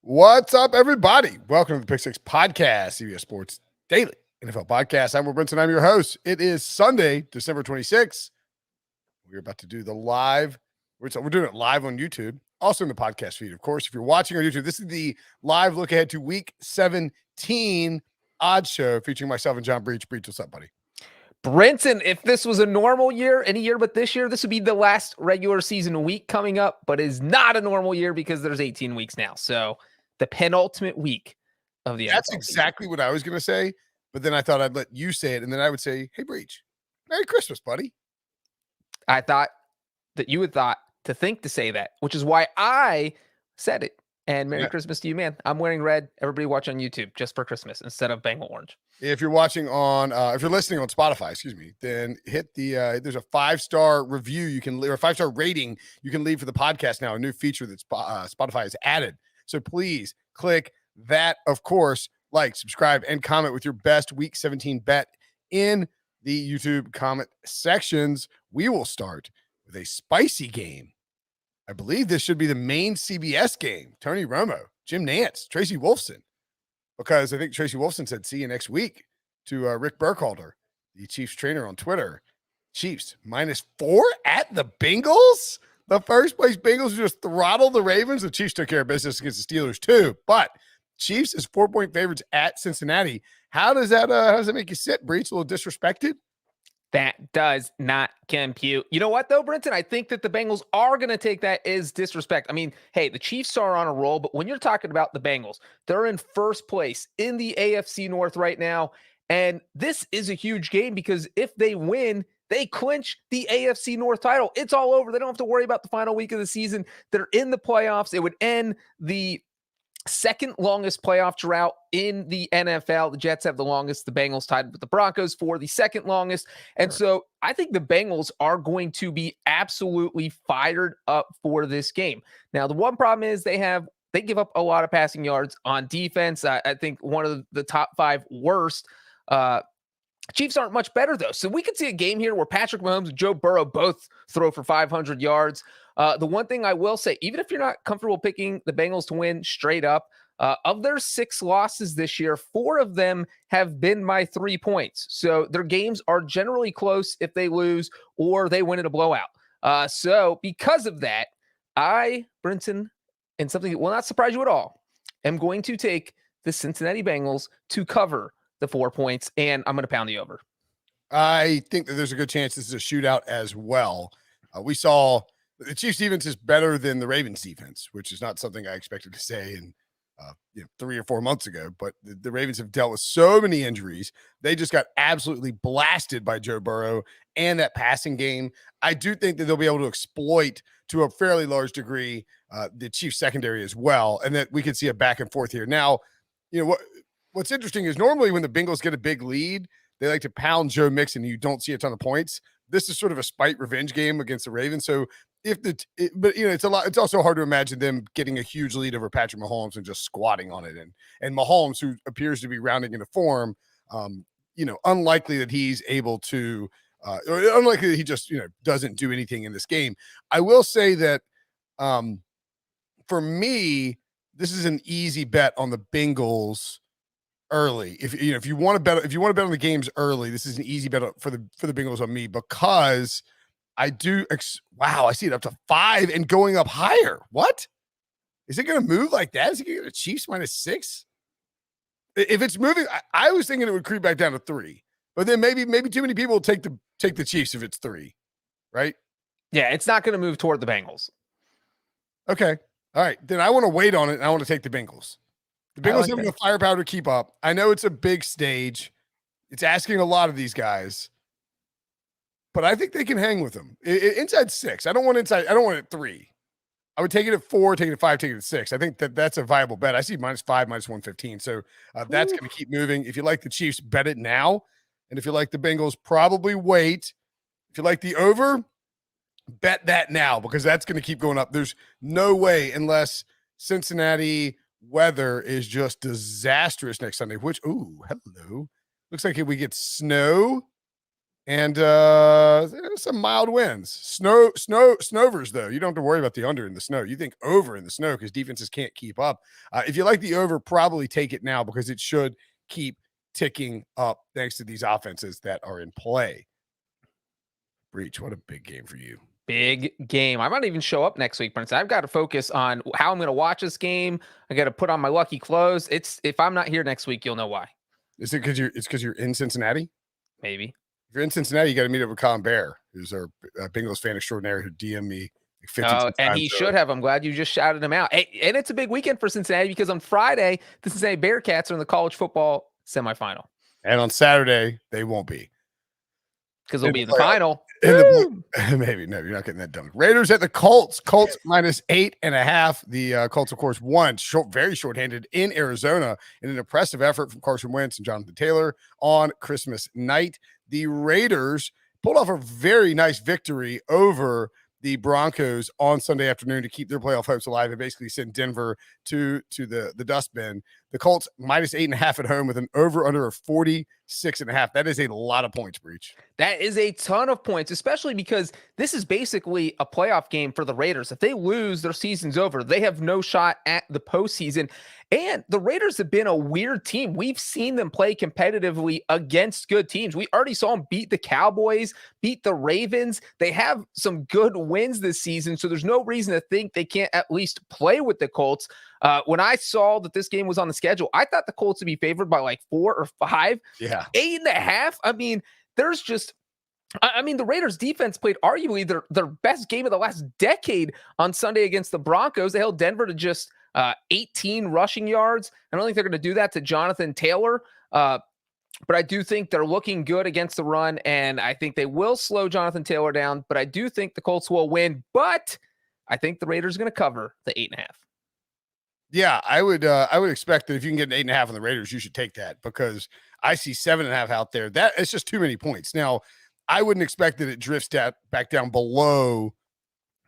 What's up, everybody? Welcome to the Pick Six Podcast, CBS Sports Daily NFL Podcast. I'm Brinson. I'm your host. It is Sunday, December 26th. We're about to do the live. We're doing it live on YouTube, also in the podcast feed. Of course, if you're watching on YouTube, this is the live look ahead to Week 17 odds show featuring myself and John Breech. Breech, what's up, buddy? Brinson, if this was a normal year, any year but this year, this would be the last regular season week coming up, but it is not a normal year because there's 18 weeks now. So the penultimate week of the That's NFL exactly season. what I was going to say, but then I thought I'd let you say it, and then I would say, hey, Breech, Merry Christmas, buddy. I thought that you would think to say that, which is why I said it. And Merry Christmas to you, man. I'm wearing red. Everybody watch on YouTube just for Christmas instead of Bengal orange. If you're watching on, if you're listening on Spotify, then hit the, there's a 5-star review you can, or a 5-star rating you can leave for the podcast now, a new feature that Spotify has added. So please click that, of course, like, subscribe, and comment with your best Week 17 bet in the YouTube comment sections. We will start with a spicy game. I believe this should be the main CBS game. Tony Romo, Jim Nantz, Tracy Wolfson. Because I think Tracy Wolfson said, see you next week to Rick Burkhalter, the Chiefs trainer on Twitter. Chiefs -4 at the Bengals. The first place Bengals just throttled the Ravens. The Chiefs took care of business against the Steelers too. But Chiefs is 4-point favorites at Cincinnati. How does that make you sit, Breech? A little disrespected? That does not compute. You know what, though, Brinson? I think that the Bengals are going to take that as disrespect. I mean, hey, the Chiefs are on a roll, but when you're talking about the Bengals, they're in first place in the AFC North right now. And this is a huge game because if they win, they clinch the AFC North title. It's all over. They don't have to worry about the final week of the season. They're in the playoffs. It would end the second longest playoff drought in the NFL. The Jets have the longest. The Bengals tied with the Broncos for the second longest. And so I think the Bengals are going to be absolutely fired up for this game. Now, the one problem is they give up a lot of passing yards on defense. I think one of the top 5 worst. Chiefs aren't much better, though. So we could see a game here where Patrick Mahomes and Joe Burrow both throw for 500 yards. The one thing I will say, even if you're not comfortable picking the Bengals to win straight up, of their 6 losses this year, 4 of them have been by 3 points. So their games are generally close if they lose or they win in a blowout. So because of that, Brinson, and something that will not surprise you at all, am going to take the Cincinnati Bengals to cover the 4 points, and I'm going to pound the over. I think that there's a good chance this is a shootout as well. We saw the Chiefs defense is better than the Ravens defense, which is not something I expected to say in 3 or 4 months ago. But the Ravens have dealt with so many injuries. They just got absolutely blasted by Joe Burrow and that passing game. I do think that they'll be able to exploit to a fairly large degree the Chiefs secondary as well, and that we could see a back and forth here. Now, what's interesting is normally when the Bengals get a big lead, they like to pound Joe Mixon and you don't see a ton of points. This is sort of a spite revenge game against the Ravens. So it's also hard to imagine them getting a huge lead over Patrick Mahomes and just squatting on it. And Mahomes, who appears to be rounding into form, unlikely that he's able to, or unlikely that he just, doesn't do anything in this game. I will say that for me, this is an easy bet on the Bengals early. If you want to bet on the games early, this is an easy bet for the Bengals on me, because I do. Wow, I see it up to 5 and going up higher. What is it going to move like that? Is it going to get a Chiefs -6? If it's moving, I was thinking it would creep back down to 3, but then maybe too many people will take the Chiefs if it's 3, right? Yeah, it's not going to move toward the Bengals. Okay, all right. Then I want to wait on it, and I want to take the Bengals. The Bengals have the firepower to keep up. I know it's a big stage. It's asking a lot of these guys, but I think they can hang with them. Inside 6. I don't want it at 3. I would take it at 4, take it at 5, take it at 6. I think that's a viable bet. I see -5, -115. So that's going to keep moving. If you like the Chiefs, bet it now. And if you like the Bengals, probably wait. If you like the over, bet that now, because that's going to keep going up. There's no way, unless Cincinnati weather is just disastrous next Sunday, which, hello. Looks like if we get snow, And there's some mild winds. Snovers, though. You don't have to worry about the under in the snow. You think over in the snow because defenses can't keep up. If you like the over, probably take it now because it should keep ticking up thanks to these offenses that are in play. Breech, what a big game for you. Big game. I might even show up next week, Brinson. I've got to focus on how I'm going to watch this game. I got to put on my lucky clothes. If I'm not here next week, you'll know why. Is it because you're in Cincinnati? Maybe. If you're in Cincinnati, you got to meet up with Colin Bear, who's our Bengals fan extraordinaire who DM'd me 52 times. And he should have. I'm glad you just shouted him out. Hey, and it's a big weekend for Cincinnati because on Friday, the Cincinnati Bearcats are in the college football semifinal. And on Saturday, they won't be. Because they'll be in the final. Maybe. No, you're not getting that done. Raiders at the Colts. Colts -8.5. The Colts, of course, won very shorthanded in Arizona in an impressive effort from Carson Wentz and Jonathan Taylor on Christmas night. The Raiders pulled off a very nice victory over the Broncos on Sunday afternoon to keep their playoff hopes alive and basically send Denver to the dustbin. The Colts -8.5 at home with an over-under of 46.5. That is a lot of points, Breech. That is a ton of points, especially because this is basically a playoff game for the Raiders. If they lose, their season's over. They have no shot at the postseason. And the Raiders have been a weird team. We've seen them play competitively against good teams. We already saw them beat the Cowboys, beat the Ravens. They have some good wins this season, so there's no reason to think they can't at least play with the Colts. When I saw that this game was on the schedule, I thought the Colts would be favored by like 4 or 5. Yeah. 8.5. I mean, the Raiders defense played arguably their best game of the last decade on Sunday against the Broncos. They held Denver to just 18 rushing yards. I don't think they're going to do that to Jonathan Taylor. But I do think they're looking good against the run, and I think they will slow Jonathan Taylor down. But I do think the Colts will win. But I think the Raiders are going to cover the 8.5. Yeah, I would expect that if you can get an 8.5 on the Raiders, you should take that because I see 7.5 out there. That it's just too many points. Now, I wouldn't expect that it drifts back down below.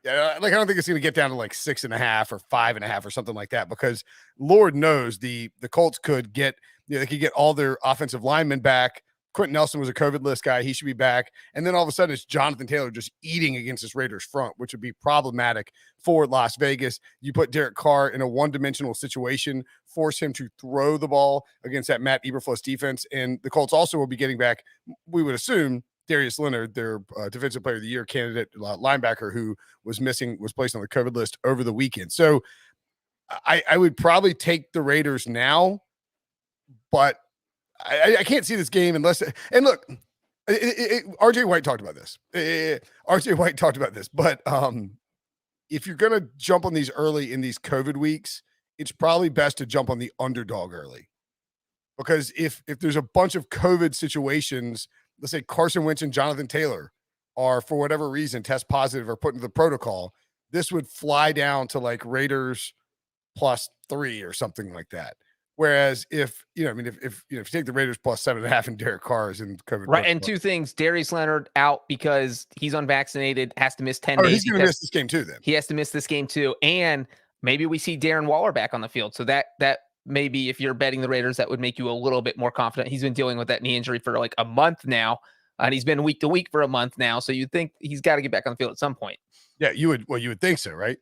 I don't think it's going to get down to like 6.5 or 5.5 or something like that because Lord knows the Colts could get they could get all their offensive linemen back. Quentin Nelson was a COVID list guy. He should be back. And then all of a sudden it's Jonathan Taylor just eating against this Raiders front, which would be problematic for Las Vegas. You put Derek Carr in a one-dimensional situation, force him to throw the ball against that Matt Eberflus defense. And the Colts also will be getting back, we would assume, Darius Leonard, their defensive player of the year candidate linebacker who was placed on the COVID list over the weekend. So I would probably take the Raiders now, but I can't see this game unless – and look, RJ White talked about this. But if you're going to jump on these early in these COVID weeks, it's probably best to jump on the underdog early. Because if there's a bunch of COVID situations, let's say Carson Wentz and Jonathan Taylor are, for whatever reason, test positive or put into the protocol, this would fly down to like Raiders +3 or something like that. Whereas if you take the Raiders +7.5 and Derek Carr is in COVID. Right. And two things, Darius Leonard out because he's unvaccinated, has to miss 10 days. He's going to miss this game too then. He has to miss this game too. And maybe we see Darren Waller back on the field. So that maybe if you're betting the Raiders, that would make you a little bit more confident. He's been dealing with that knee injury for like a month now. And he's been week to week for a month now. So you'd think he's got to get back on the field at some point. Yeah, you would think so, right?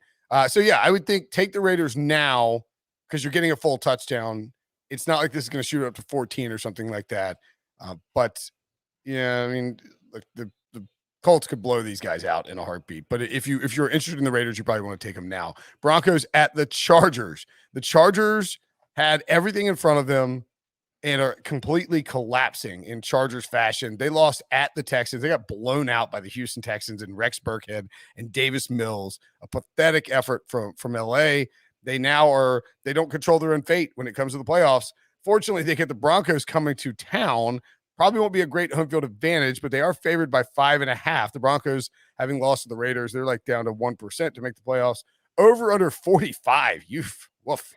So yeah, I would think take the Raiders now because you're getting a full touchdown. It's not like this is going to shoot up to 14 or something like that. But yeah, I mean, like the Colts could blow these guys out in a heartbeat. But if you're interested in the Raiders, you probably want to take them now. Broncos at the Chargers. The Chargers had everything in front of them and are completely collapsing in Chargers fashion. They lost at the Texans. They got blown out by the Houston Texans and Rex Burkhead and Davis Mills. A pathetic effort from LA. They don't control their own fate when it comes to the playoffs. Fortunately, they get the Broncos coming to town. Probably won't be a great home field advantage, but they are favored by 5.5. The Broncos, having lost to the Raiders, they're like down to 1% to make the playoffs. Over under 45. Woof.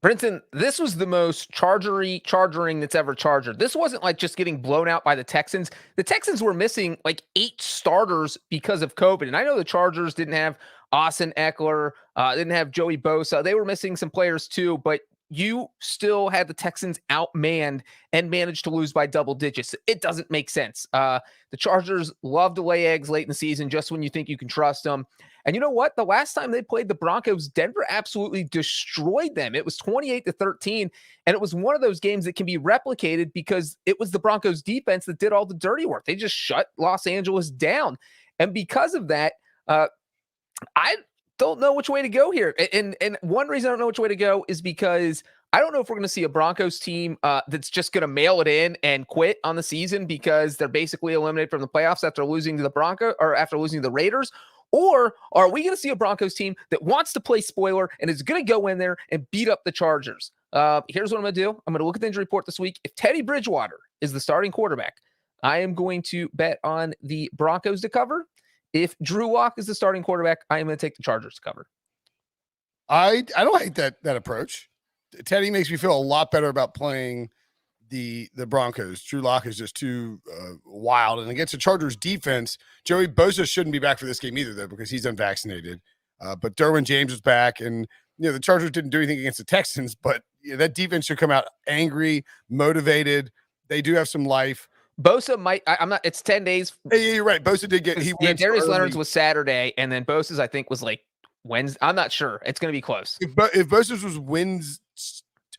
Brinson, this was the most chargering that's ever chargered. This wasn't like just getting blown out by the Texans. The Texans were missing like 8 starters because of COVID. And I know the Chargers didn't have Austin Eckler, didn't have Joey Bosa. They were missing some players too, but you still had the Texans outmanned and managed to lose by double digits. It doesn't make sense. The Chargers love to lay eggs late in the season just when you think you can trust them. And you know what? The last time they played the Broncos, Denver absolutely destroyed them. It was 28-13. And it was one of those games that can be replicated because it was the Broncos defense that did all the dirty work. They just shut Los Angeles down. And because of that, I don't know which way to go here. And one reason I don't know which way to go is because I don't know if we're going to see a Broncos team that's just going to mail it in and quit on the season because they're basically eliminated from the playoffs after losing to the Broncos or after losing to the Raiders. Or are we going to see a Broncos team that wants to play spoiler and is going to go in there and beat up the Chargers? Here's what I'm going to do. I'm going to look at the injury report this week. If Teddy Bridgewater is the starting quarterback, I am going to bet on the Broncos to cover. If Drew Lock is the starting quarterback, I am going to take the Chargers to cover. I don't hate that approach. Teddy makes me feel a lot better about playing the Broncos. Drew Lock is just too wild. And against the Chargers defense, Joey Bosa shouldn't be back for this game either, though, because he's unvaccinated. But Derwin James was back. And, the Chargers didn't do anything against the Texans, but that defense should come out angry, motivated. They do have some life. Bosa might. I'm not. It's 10 days. Hey, you're right. Bosa did get. Darius Leonard's was Saturday, and then Bosa's I think was like Wednesday. I'm not sure. It's going to be close. If Bosa's was Wednesday,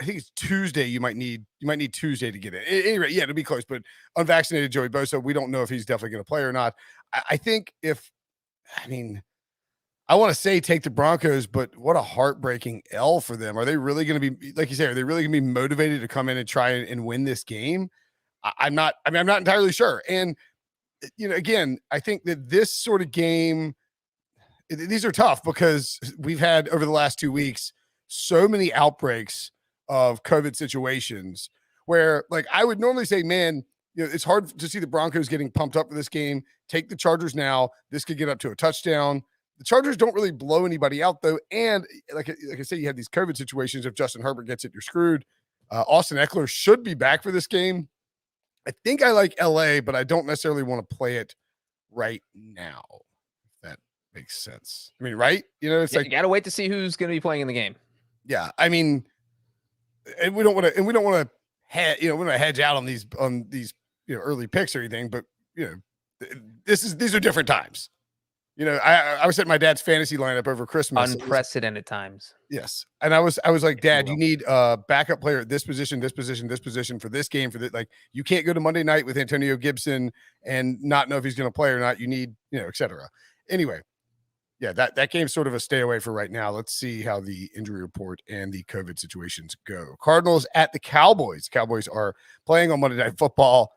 I think it's Tuesday. You might need Tuesday to get it. Anyway, yeah, it'll be close. But unvaccinated Joey Bosa, we don't know if he's definitely going to play or not. I think I want to say take the Broncos, but what a heartbreaking L for them. Are they really going to be, like you say, are they really going to be motivated to come in and try and win this game? I'm not entirely sure. And, again, I think that this sort of game, these are tough because we've had over the last 2 weeks so many outbreaks of COVID situations where, like, I would normally say, man, it's hard to see the Broncos getting pumped up for this game. Take the Chargers now. This could get up to a touchdown. The Chargers don't really blow anybody out, though. And like I said, you have these COVID situations. If Justin Herbert gets it, you're screwed. Austin Eckler should be back for this game. I think I like LA, but I don't necessarily want to play it right now. If that makes sense. I mean, right? It's like you got to wait to see who's going to be playing in the game. Yeah, I mean, and we don't want to hedge out on these early picks or anything. But these are different times. I was at my dad's fantasy lineup over Christmas. Unprecedented times. Yes. And I was like, Dad, you need a backup player at this position for this game like, you can't go to Monday night with Antonio Gibson and not know if he's going to play or not. You need, et cetera. Anyway. Yeah, that game's sort of a stay away for right now. Let's see how the injury report and the COVID situations go. Cardinals at the Cowboys. Cowboys are playing on Monday Night Football.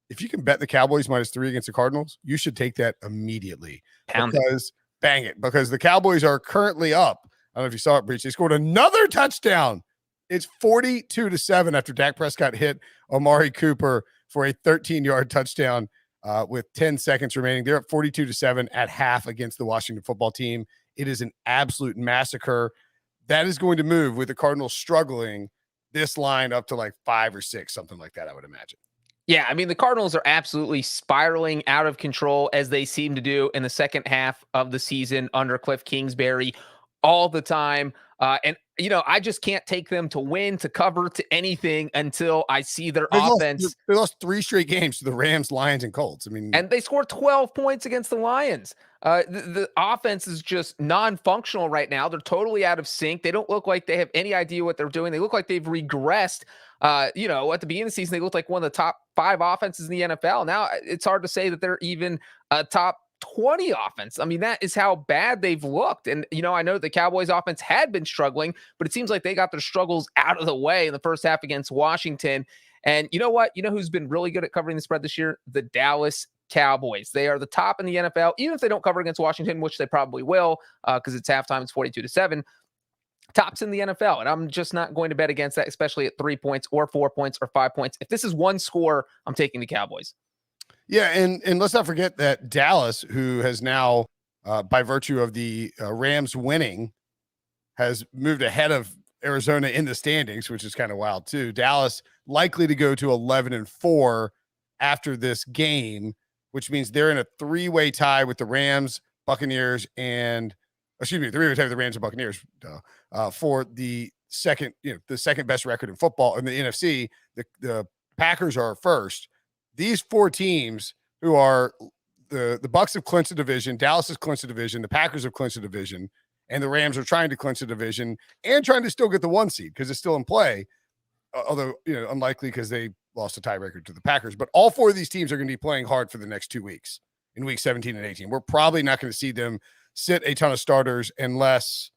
If you can bet the Cowboys -3 against the Cardinals, you should take that immediately. Bang it. Because the Cowboys are currently up. I don't know if you saw it, Breech. They scored another touchdown. It's 42-7 after Dak Prescott hit Amari Cooper for a 13-yard touchdown with 10 seconds remaining. They're up 42-7 at half against the Washington Football Team. It is an absolute massacre. That is going to move with the Cardinals struggling this line up to like 5 or 6, something like that, I would imagine. Yeah, I mean, the Cardinals are absolutely spiraling out of control as they seem to do in the second half of the season under Cliff Kingsbury all the time. And, I just can't take them to win, to cover, to anything until I see their offense. They lost 3 straight games to the Rams, Lions, and Colts. And they scored 12 points against the Lions. The offense is just non-functional right now. They're totally out of sync. They don't look like they have any idea what they're doing. They look like they've regressed. At the beginning of the season, they looked like one of the top 5 offenses in the NFL. Now it's hard to say that they're even a top 20 offense. I mean, that is how bad they've looked. And, I know the Cowboys offense had been struggling, but it seems like they got their struggles out of the way in the first half against Washington. And you know what? You know who's been really good at covering the spread this year? The Dallas Cowboys. They are the top in the NFL, even if they don't cover against Washington, which they probably will, because it's halftime. It's 42-7. Tops in the NFL. And I'm just not going to bet against that, especially at 3 points or 4 points or 5 points. If this is one score, I'm taking the Cowboys. Yeah, and let's not forget that Dallas, who has now, by virtue of the Rams winning, has moved ahead of Arizona in the standings, which is kind of wild too. Dallas likely to go to 11-4 after this game, which means they're in a 3-way tie with the Rams, Buccaneers, and 3-way tie with the Rams and Buccaneers for the the second best record in football in the NFC. The Packers are first. These four teams who are the Bucs have clinched the division, Dallas has clinched the division, the Packers have clinched the division, and the Rams are trying to clinch the division and trying to still get the 1 seed because it's still in play. Although, unlikely because they lost a tiebreaker to the Packers. But all four of these teams are going to be playing hard for the next 2 weeks in week 17 and 18. We're probably not going to see them sit a ton of starters unless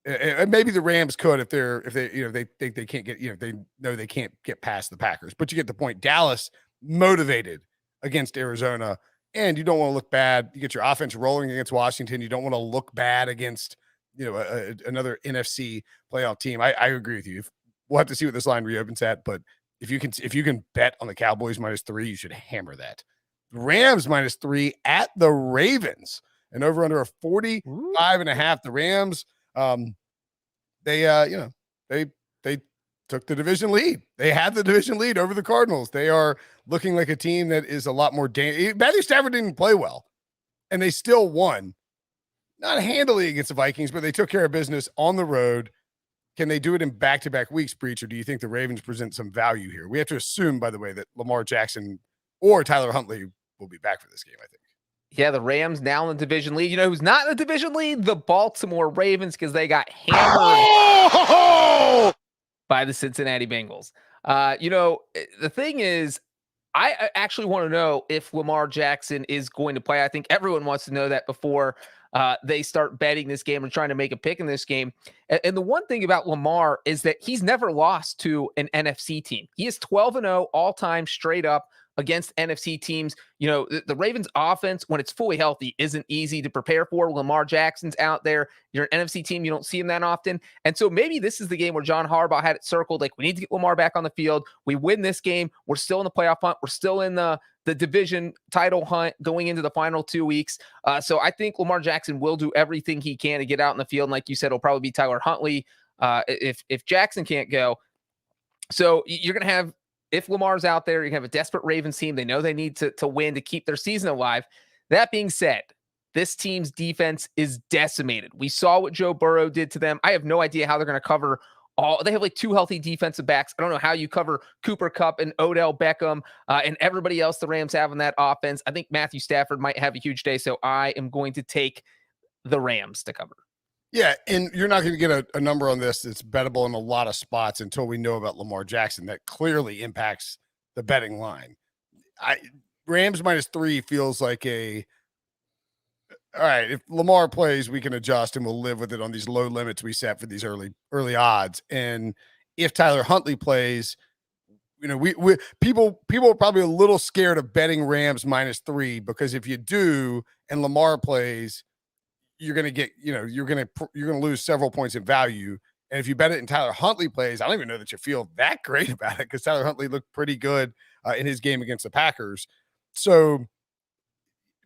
maybe the Rams could if they think they can't get, they know they can't get past the Packers. But you get the point. Dallas motivated against Arizona, and you don't want to look bad. You get your offense rolling against Washington. You don't want to look bad against another NFC playoff team. I agree with you. We'll have to see what this line reopens at, but if you can bet on the Cowboys -3, you should hammer that. Rams -3 at the Ravens, and over under a 45.5. The Rams, they took the division lead. They had the division lead over the Cardinals. They are looking like a team that is a lot more Matthew Stafford didn't play well, and they still won. Not handily against the Vikings, but they took care of business on the road. Can they do it in back-to-back weeks, Breech, or do you think the Ravens present some value here? We have to assume, by the way, that Lamar Jackson or Tyler Huntley will be back for this game, I think. Yeah, the Rams now in the division lead. You know who's not in the division lead? The Baltimore Ravens, because they got hammered by the Cincinnati Bengals. The thing is, I actually want to know if Lamar Jackson is going to play. I think everyone wants to know that before they start betting this game and trying to make a pick in this game. And the one thing about Lamar is that he's never lost to an NFC team. He is 12-0 all time straight up against NFC teams. The Ravens offense, when it's fully healthy, isn't easy to prepare for. Lamar Jackson's out there. You're an NFC team. You don't see him that often. And so maybe this is the game where John Harbaugh had it circled. Like, we need to get Lamar back on the field. We win this game. We're still in the playoff hunt. We're still in the division title hunt going into the final 2 weeks. So I think Lamar Jackson will do everything he can to get out in the field. And like you said, it'll probably be Tyler Huntley if Jackson can't go. So you're going to have, if Lamar's out there, you have a desperate Ravens team. They know they need to win to keep their season alive. That being said, this team's defense is decimated. We saw what Joe Burrow did to them. I have no idea how they're going to cover they have like 2 healthy defensive backs. I don't know how you cover Cooper Kupp and Odell Beckham and everybody else the Rams have in that offense. I think Matthew Stafford might have a huge day, so I am going to take the Rams to cover. Yeah, and you're not going to get a number on this that's bettable in a lot of spots until we know about Lamar Jackson. That clearly impacts the betting line. Rams -3 feels like all right, if Lamar plays, we can adjust and we'll live with it on these low limits we set for these early odds. And if Tyler Huntley plays, people are probably a little scared of betting Rams -3 because if you do and Lamar plays, you're going to get, you're going to lose several points in value. And if you bet it and Tyler Huntley plays, I don't even know that you feel that great about it because Tyler Huntley looked pretty good in his game against the Packers. So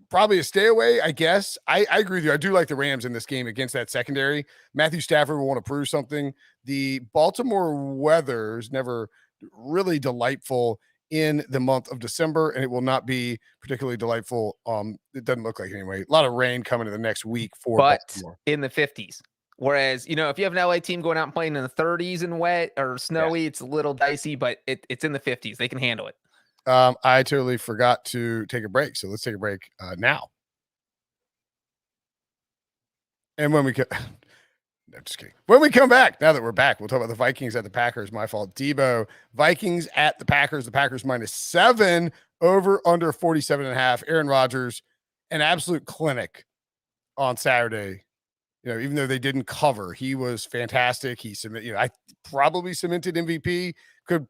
probably a stay away, I guess. I agree with you. I do like the Rams in this game against that secondary. Matthew Stafford will want to prove something. The Baltimore weather is never really delightful in the month of December, and it will not be particularly delightful. It doesn't look like anyway. A lot of rain coming in the next week for Baltimore. In the 50s. Whereas, if you have an LA team going out and playing in the 30s and wet or snowy, It's a little dicey, but it's in the 50s. They can handle it. I totally forgot to take a break, so let's take a break now. And when we no, just kidding. When we come back, now that we're back, we'll talk about the Vikings at the Packers. My fault, Debo. Vikings at the Packers. The Packers -7 over under 47.5. Aaron Rodgers, an absolute clinic on Saturday. Even though they didn't cover, he was fantastic. He I probably cemented MVP. Could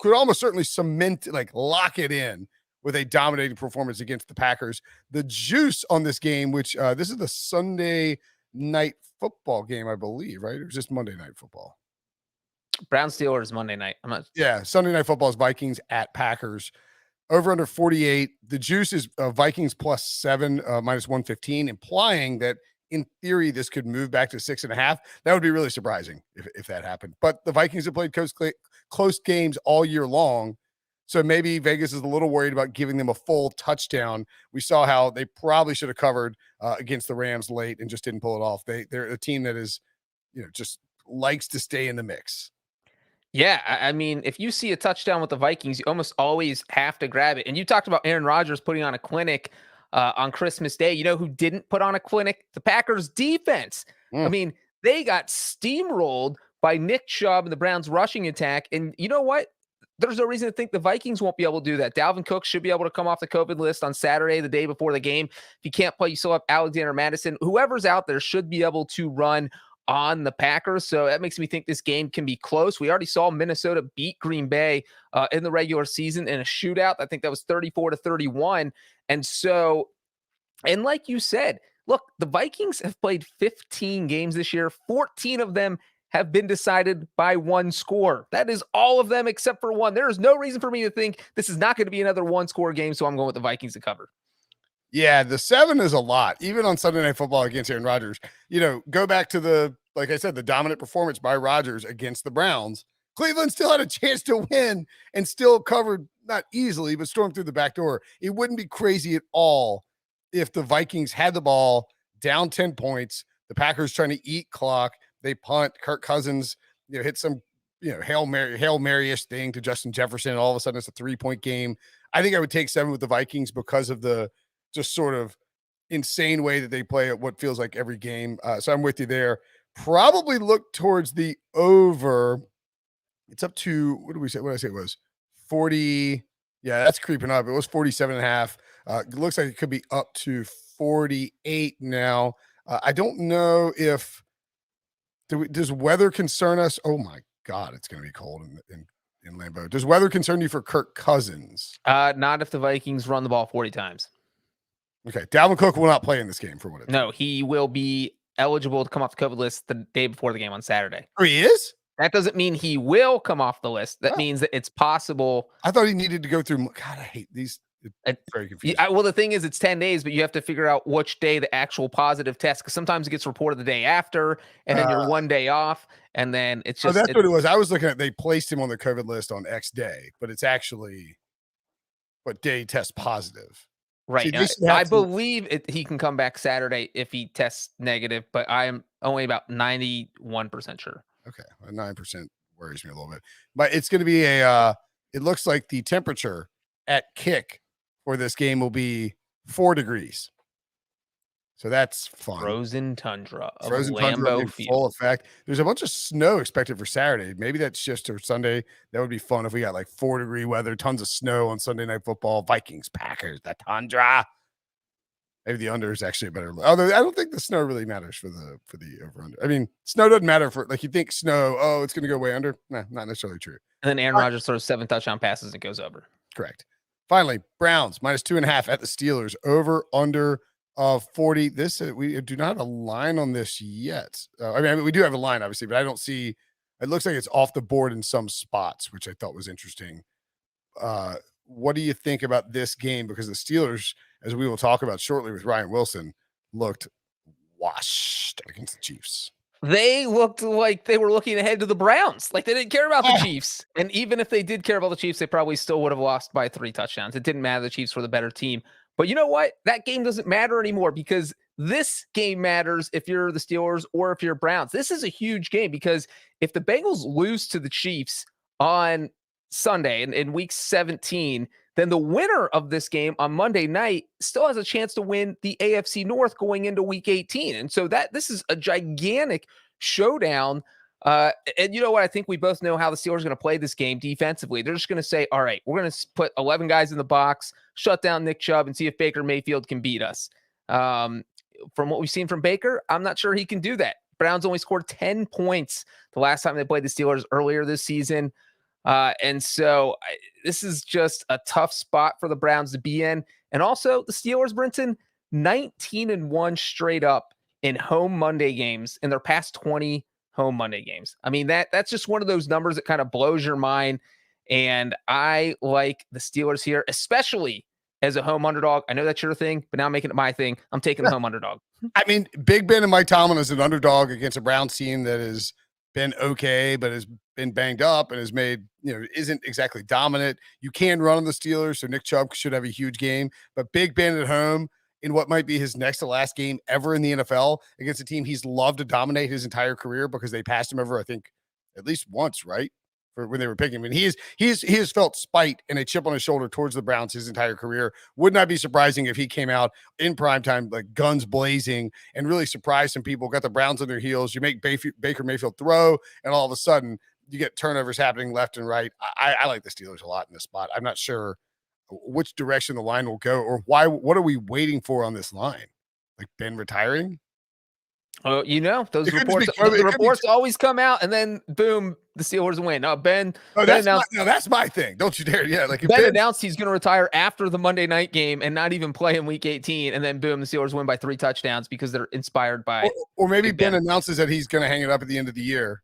almost certainly lock it in with a dominating performance against the Packers. The juice on this game, which this is the Sunday night football game, I believe, right? It was just Monday night football. Browns Steelers Monday night. Sunday night football is Vikings at Packers. Over under 48. The juice is Vikings +7, -115, implying that in theory, this could move back to 6.5. That would be really surprising if that happened. But the Vikings have played close games all year long. So maybe Vegas is a little worried about giving them a full touchdown. We saw how they probably should have covered against the Rams late and just didn't pull it off. They're a team that is, just likes to stay in the mix. Yeah, I mean, if you see a touchdown with the Vikings, you almost always have to grab it. And you talked about Aaron Rodgers putting on a clinic on Christmas Day. You know who didn't put on a clinic? The Packers defense. I mean, they got steamrolled by Nick Chubb and the Browns rushing attack. And you know what? There's no reason to think the Vikings won't be able to do that. Dalvin Cook should be able to come off the COVID list on Saturday, the day before the game. If you can't play, you still have Alexander Madison. Whoever's out there should be able to run on the Packers. So that makes me think this game can be close. We already saw Minnesota beat Green Bay in the regular season in a shootout. I think that was 34-31. And so, and like you said, look, the Vikings have played 15 games this year. 14 of them have been decided by one score. That is all of them except for one. There is no reason for me to think this is not going to be another one-score game, so I'm going with the Vikings to cover. Yeah, the 7 is a lot, even on Sunday Night Football against Aaron Rodgers. You know, go back to like I said, the dominant performance by Rodgers against the Browns. Cleveland still had a chance to win and still covered, not easily, but stormed through the back door. It wouldn't be crazy at all if the Vikings had the ball down 10 points, the Packers trying to eat clock, they punt, Kirk Cousins, hit some, Hail Mary-ish thing to Justin Jefferson, and all of a sudden it's a 3-point game. I think I would take 7 with the Vikings because of the just sort of insane way that they play at what feels like every game. So I'm with you there. Probably look towards the over. It's up to, what did we say? What did I say it was? 40. Yeah, that's creeping up. It was 47.5. It looks like it could be up to 48 now. I don't know if, does weather concern us? Oh my God, it's going to be cold in Lambeau. Does weather concern you for Kirk Cousins? Not if the Vikings run the ball 40 times. Okay, Dalvin Cook will not play in this game for what it's. No, he will be eligible to come off the COVID list the day before the game on Saturday. Oh, he is? That doesn't mean he will come off the list. That means that it's possible. I thought he needed to go through. God, I hate these. It's very confusing. Well, the thing is, it's 10 days, but you have to figure out which day the actual positive test, because sometimes it gets reported the day after, and then you're one day off, and then it's just. Oh, that's what it was. I was looking at, they placed him on the COVID list on X day, but it's actually what day test positive. Right. I believe he can come back Saturday if he tests negative, but I am only about 91% sure. Okay. 9% worries me a little bit. But it's going to be it looks like the temperature at kick for this game will be 4 degrees. So that's fun. Frozen tundra of Frozen tundra in Field. full effect. There's a bunch of snow expected for Saturday. Maybe that's just for Sunday. That would be fun if we got like 4-degree weather, tons of snow on Sunday Night Football. Vikings-Packers, the tundra. Maybe the under is actually a better. Although I don't think the snow really matters for the over-under. I mean, snow doesn't matter for, like, you think snow, it's going to go way under. Nah, not necessarily true. And then Aaron Rodgers throws 7 touchdown passes and goes over. Correct. Finally, Browns -2.5 at the Steelers. Over under of 40. This we do not have a line on this yet. I mean, we do have a line, obviously, but I don't see. It looks like it's off the board in some spots, which I thought was interesting. What do you think about this game? Because the Steelers, as we will talk about shortly with Ryan Wilson, looked washed against the Chiefs. They looked like they were looking ahead to the Browns. Like they didn't care about the Chiefs. And even if they did care about the Chiefs, they probably still would have lost by 3 touchdowns. It didn't matter. The Chiefs were the better team. But you know what? That game doesn't matter anymore, because this game matters if you're the Steelers or if you're Browns. This is a huge game, because if the Bengals lose to the Chiefs on Sunday in week 17, then the winner of this game on Monday night still has a chance to win the AFC North going into week 18. And so this is a gigantic showdown. And you know what? I think we both know how the Steelers are going to play this game defensively. They're just going to say, all right, we're going to put 11 guys in the box, shut down Nick Chubb, and see if Baker Mayfield can beat us. From what we've seen from Baker, I'm not sure he can do that. Browns only scored 10 points the last time they played the Steelers earlier this season. And so this is just a tough spot for the Browns to be in. And also the Steelers, Brinson, 19-1 straight up in home Monday games in their past 20 home Monday games. I mean, that's just one of those numbers that kind of blows your mind. And I like the Steelers here, especially as a home underdog. I know that's your thing, but now I'm making it my thing. I'm taking the home underdog. I mean, Big Ben and Mike Tomlin is an underdog against a Browns team that has been okay, but has been banged up and has made, isn't exactly dominant. You can run on the Steelers, so Nick Chubb should have a huge game. But Big Ben at home in what might be his next to last game ever in the NFL against a team he's loved to dominate his entire career because they passed him over, I think, at least once, right? For when they were picking him. And he has felt spite and a chip on his shoulder towards the Browns his entire career. Would not be surprising if he came out in primetime, like guns blazing, and really surprised some people, got the Browns on their heels. You make Baker Mayfield throw, and all of a sudden you get turnovers happening left and right. I like the Steelers a lot in this spot. I'm not sure which direction the line will go, or what are we waiting for on this line? Like Ben retiring? Oh, those reports always come out, and then boom, the Steelers win. Ben that's my thing. Don't you dare. Yeah, like Ben announced he's going to retire after the Monday night game and not even play in Week 18, and then boom, the Steelers win by 3 touchdowns because they're inspired by. Or maybe Ben announces that he's going to hang it up at the end of the year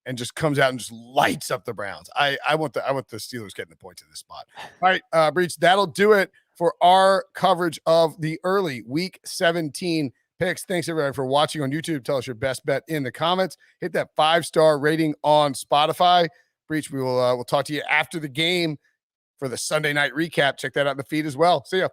and just comes out and just lights up the Browns. I want the Steelers getting the points in this spot. All right, Breech, that'll do it for our coverage of the early Week 17 picks. Thanks everybody for watching on YouTube. Tell us your best bet in the comments. Hit that 5-star rating on Spotify. Breech, we'll talk to you after the game for the Sunday night recap. Check that out in the feed as well. See ya.